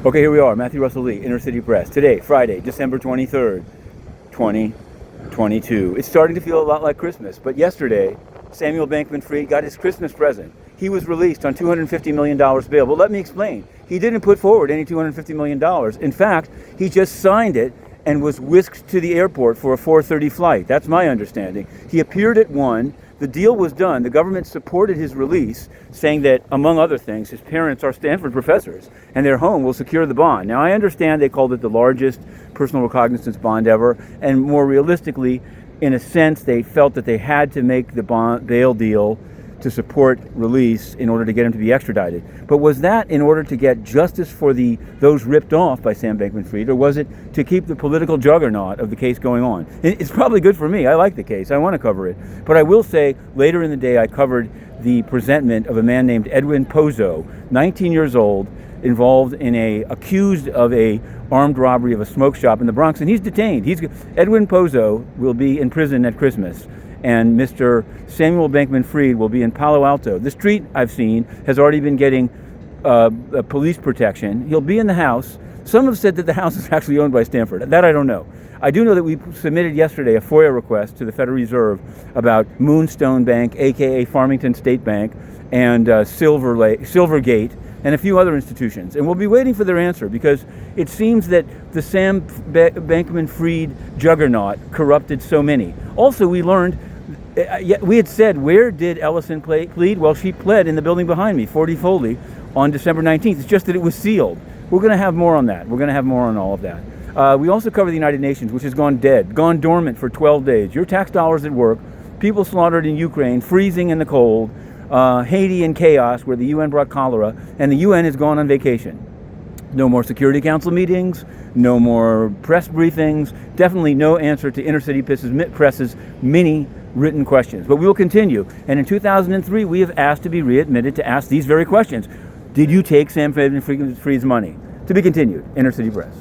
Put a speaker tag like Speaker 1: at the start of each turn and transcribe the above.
Speaker 1: Okay, here we are, Matthew Russell Lee, Inner City Press. Today, Friday, December 23rd, 2022. It's starting to feel a lot like Christmas, but yesterday, Samuel Bankman-Fried got his Christmas present. He was released on $250 million bail. But let me explain. He didn't put forward any $250 million. In fact, he just signed it and was whisked to the airport for a 4:30 flight. That's my understanding. He appeared at 1. The deal was done. The government supported his release, saying that, among other things, his parents are Stanford professors, and their home will secure the bond. Now, I understand they called it the largest personal recognizance bond ever, and more realistically, in a sense, they felt that they had to make the bail deal to support release in order to get him to be extradited. But was that in order to get justice for those ripped off by Sam Bankman-Fried, or was it to keep the political juggernaut of the case going on? It's probably good for me. I like the case. I want to cover it. But I will say, later in the day, I covered the presentment of a man named Edwin Pozo, 19 years old, accused of a armed robbery of a smoke shop in the Bronx, and he's detained. Edwin Pozo will be in prison at Christmas, and Mr. Samuel Bankman-Fried will be in Palo Alto. The street, I've seen, has already been getting police protection. He'll be in the house. Some have said that the house is actually owned by Stanford. That I don't know. I do know that we submitted yesterday a FOIA request to the Federal Reserve about Moonstone Bank, a.k.a. Farmington State Bank, and Silvergate, and a few other institutions. And we'll be waiting for their answer, because it seems that the Sam Bankman-Fried juggernaut corrupted so many. Also, we learned, we had said, where did Ellison plead? Well, she pled in the building behind me, 40 Foley, on December 19th. It's just that it was sealed. We're going to have more on that. We're going to have more on all of that. We also cover the United Nations, which has gone dormant for 12 days. Your tax dollars at work, people slaughtered in Ukraine, freezing in the cold, Haiti in chaos where the UN brought cholera, and the UN has gone on vacation. No more Security Council meetings, no more press briefings, definitely no answer to Inner City Press's many written questions. But we will continue. And in 2003, we have asked to be readmitted to ask these very questions. Did you take Sam Bankman-Fried's money? To be continued, Inner City Press.